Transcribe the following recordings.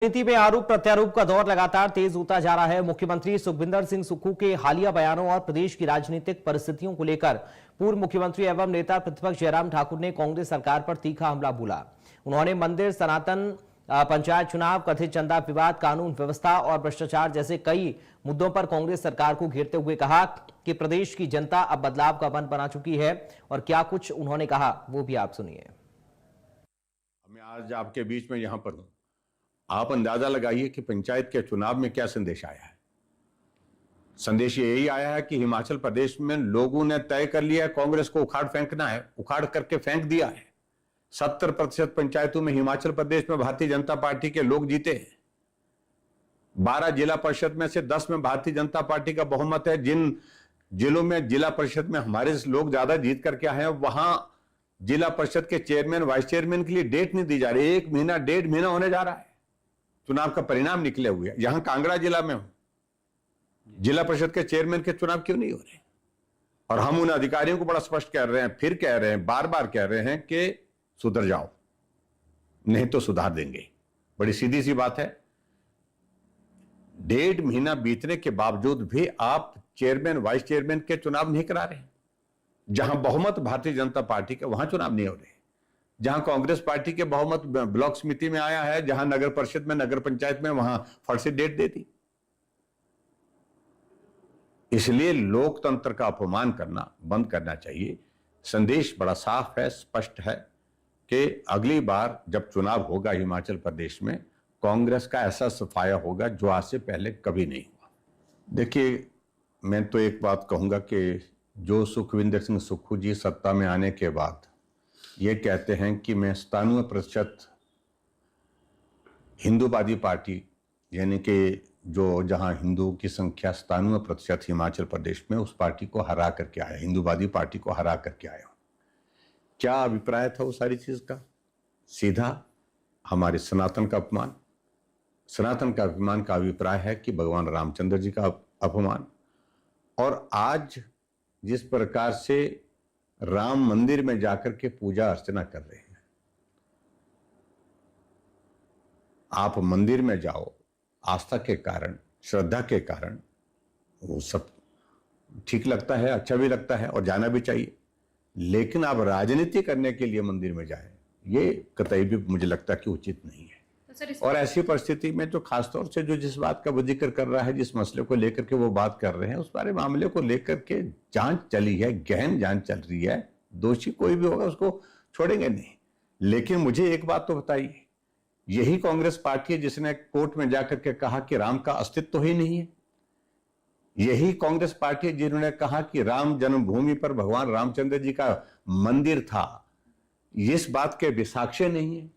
राजनीति में आरोप प्रत्यारोप का दौर लगातार तेज होता जा रहा है। मुख्यमंत्री सुखविंदर सिंह सुक्खू के हालिया बयानों और प्रदेश की राजनीतिक परिस्थितियों को लेकर पूर्व मुख्यमंत्री एवं नेता प्रतिपक्ष जयराम ठाकुर ने कांग्रेस सरकार पर तीखा हमला बोला। उन्होंने मंदिर, सनातन, पंचायत चुनाव, कथित चंदा विवाद, कानून व्यवस्था और भ्रष्टाचार जैसे कई मुद्दों पर कांग्रेस सरकार को घेरते हुए कहा कि प्रदेश की जनता अब बदलाव का मन बना चुकी है। और क्या कुछ उन्होंने कहा वो भी आप सुनिए। मैं आज आपके बीच में यहां पर हूं। आप अंदाजा लगाइए कि पंचायत के चुनाव में क्या संदेश आया है। संदेश यही आया है कि हिमाचल प्रदेश में लोगों ने तय कर लिया है कांग्रेस को उखाड़ फेंकना है, उखाड़ करके फेंक दिया है। 70% पंचायतों में हिमाचल प्रदेश में भारतीय जनता पार्टी के लोग जीते हैं। 12 जिला परिषद में से 10 में भारतीय जनता पार्टी का बहुमत है। जिन जिलों में जिला परिषद में हमारे लोग ज्यादा जीत करके आए हैं, वहां जिला परिषद के चेयरमैन, वाइस चेयरमैन के लिए डेट नहीं दी जा रही। 1 महीना 1.5 महीना होने जा रहा है, चुनाव का परिणाम निकले हुए। यहां कांगड़ा जिला में हूं, जिला परिषद के चेयरमैन के चुनाव क्यों नहीं हो रहे? और हम उन अधिकारियों को बड़ा स्पष्ट कह रहे हैं, फिर कह रहे हैं, बार बार कह रहे हैं कि सुधर जाओ, नहीं तो सुधार देंगे। बड़ी सीधी सी बात है। 1.5 महीना बीतने के बावजूद भी आप चेयरमैन, वाइस चेयरमैन के चुनाव नहीं करा रहे। जहां बहुमत भारतीय जनता पार्टी के, वहां चुनाव नहीं हो रहे। जहां कांग्रेस पार्टी के बहुमत ब्लॉक समिति में आया है, जहां नगर परिषद में, नगर पंचायत में, वहां फट से डेट दे दी। इसलिए लोकतंत्र का अपमान करना बंद करना चाहिए। संदेश बड़ा साफ है, स्पष्ट है कि अगली बार जब चुनाव होगा हिमाचल प्रदेश में, कांग्रेस का ऐसा सफाया होगा जो आज से पहले कभी नहीं हुआ। देखिए, मैं तो एक बात कहूंगा कि जो सुखविंदर सिंह सुक्खू जी सत्ता में आने के बाद ये कहते हैं कि मैं 97% हिंदूवादी पार्टी, यानी कि जो जहां हिंदुओं की संख्या 97% हिमाचल प्रदेश में, उस पार्टी को हरा करके आया, हिंदूवादी पार्टी को हरा करके आया। क्या अभिप्राय था वो सारी चीज का? सीधा हमारे सनातन का अपमान। सनातन का अपमान का अभिप्राय है कि भगवान रामचंद्र जी का अपमान। और आज जिस प्रकार से राम मंदिर में जाकर के पूजा अर्चना कर रहे हैं, आप मंदिर में जाओ आस्था के कारण, श्रद्धा के कारण, वो सब ठीक लगता है, अच्छा भी लगता है और जाना भी चाहिए। लेकिन आप राजनीति करने के लिए मंदिर में जाएं, ये कतई भी मुझे लगता है कि उचित नहीं है। और ऐसी परिस्थिति में जो खासतौर से जो जिस बात का वो जिक्र कर रहा है, जिस मसले को लेकर के वो बात कर रहे हैं, उस बारे मामले को लेकर के जांच चली है, गहन जांच चल रही है। दोषी कोई भी होगा उसको छोड़ेंगे नहीं। लेकिन मुझे एक बात तो बताइए, यही कांग्रेस पार्टी है जिसने कोर्ट में जाकर के कहा कि राम का अस्तित्व ही नहीं है। यही कांग्रेस पार्टी है जिन्होंने कहा कि राम जन्मभूमि पर भगवान रामचंद्र जी का मंदिर था, इस बात के भी साक्ष्य नहीं है।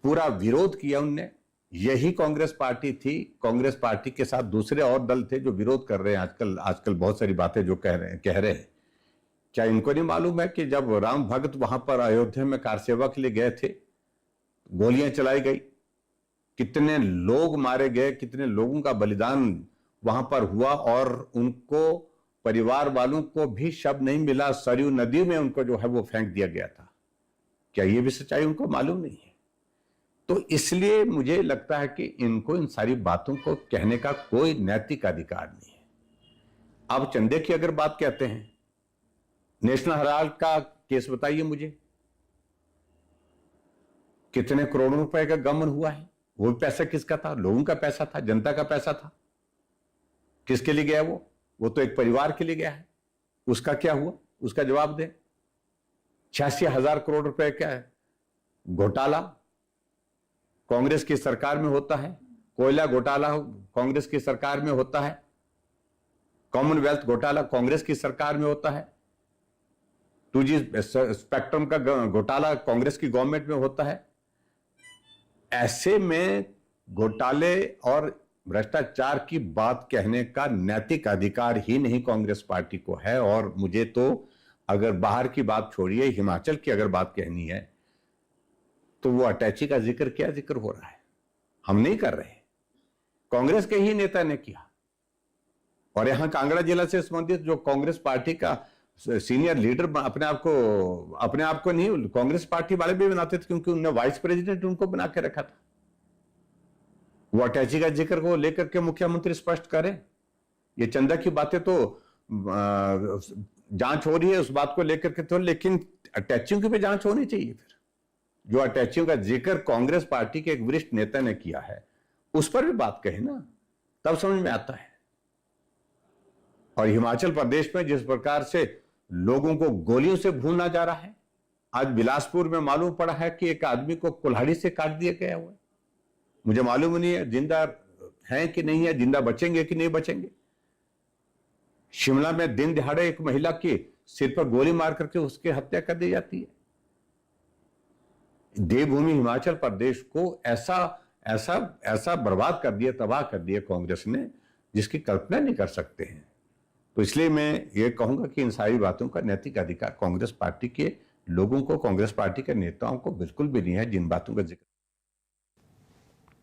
पूरा विरोध किया उनने। यही कांग्रेस पार्टी थी। कांग्रेस पार्टी के साथ दूसरे और दल थे जो विरोध कर रहे हैं आजकल बहुत सारी बातें जो कह रहे हैं। क्या इनको नहीं मालूम है कि जब राम भक्त वहां पर अयोध्या में कार सेवा के लिए गए थे, गोलियां चलाई गई, कितने लोग मारे गए, कितने लोगों का बलिदान वहां पर हुआ, और उनको परिवार वालों को भी शब्द नहीं मिला। सरयू नदी में उनको जो है वो फेंक दिया गया था। क्या ये भी सच्चाई उनको मालूम नहीं है? तो इसलिए मुझे लगता है कि इनको इन सारी बातों को कहने का कोई नैतिक अधिकार नहीं है। अब चंदे की अगर बात कहते हैं, नेशनल हेराल्ड का केस बताइए मुझे, कितने करोड़ों रुपए का गबन हुआ है? वो पैसा किसका था? लोगों का पैसा था, जनता का पैसा था। किसके लिए गया वो तो एक परिवार के लिए गया है। उसका क्या हुआ? उसका जवाब दे। 86,000 करोड़ रुपए का घोटाला कांग्रेस की सरकार में होता है। कोयला घोटाला कांग्रेस की सरकार में होता है। कॉमनवेल्थ घोटाला कांग्रेस की सरकार में होता है। 2G स्पेक्ट्रम का घोटाला कांग्रेस की गवर्नमेंट में होता है। ऐसे में घोटाले और भ्रष्टाचार की बात कहने का नैतिक अधिकार ही नहीं कांग्रेस पार्टी को है। और मुझे तो अगर बाहर की बात छोड़िए, हिमाचल की अगर बात कहनी है, तो वो अटैची का जिक्र क्या जिक्र हो रहा है? हम नहीं कर रहे, कांग्रेस के ही नेता ने किया। और यहां कांगड़ा जिला से संबंधित जो कांग्रेस पार्टी का सीनियर लीडर अपने आप को नहीं, कांग्रेस पार्टी वाले भी बनाते थे, क्योंकि उन्होंने वाइस प्रेसिडेंट उनको बना के रखा था। वो अटैची का जिक्र को लेकर के मुख्यमंत्री स्पष्ट करें। ये चंदा की बातें तो जांच हो रही है उस बात को लेकर के, तो लेकिन अटैचियों की भी जांच होनी चाहिए। फिर जो अटैचियों का जिक्र कांग्रेस पार्टी के एक वरिष्ठ नेता ने किया है उस पर भी बात कहे ना, तब समझ में आता है। और हिमाचल प्रदेश में जिस प्रकार से लोगों को गोलियों से भूना जा रहा है, आज बिलासपुर में मालूम पड़ा है कि एक आदमी को कुल्हाड़ी से काट दिया गया हुआ है। मुझे मालूम नहीं है जिंदा है कि नहीं है, जिंदा बचेंगे कि नहीं बचेंगे। शिमला में दिन दिहाड़े एक महिला के सिर पर गोली मार करके उसकी हत्या कर दी जाती है। देवभूमि हिमाचल प्रदेश को ऐसा ऐसा ऐसा बर्बाद कर दिया, तबाह कर दिया कांग्रेस ने, जिसकी कल्पना नहीं कर सकते हैं। तो इसलिए मैं ये कहूंगा कि इन सारी बातों का नैतिक अधिकार कांग्रेस पार्टी के लोगों को, कांग्रेस पार्टी के नेताओं को बिल्कुल भी नहीं है जिन बातों का जिक्र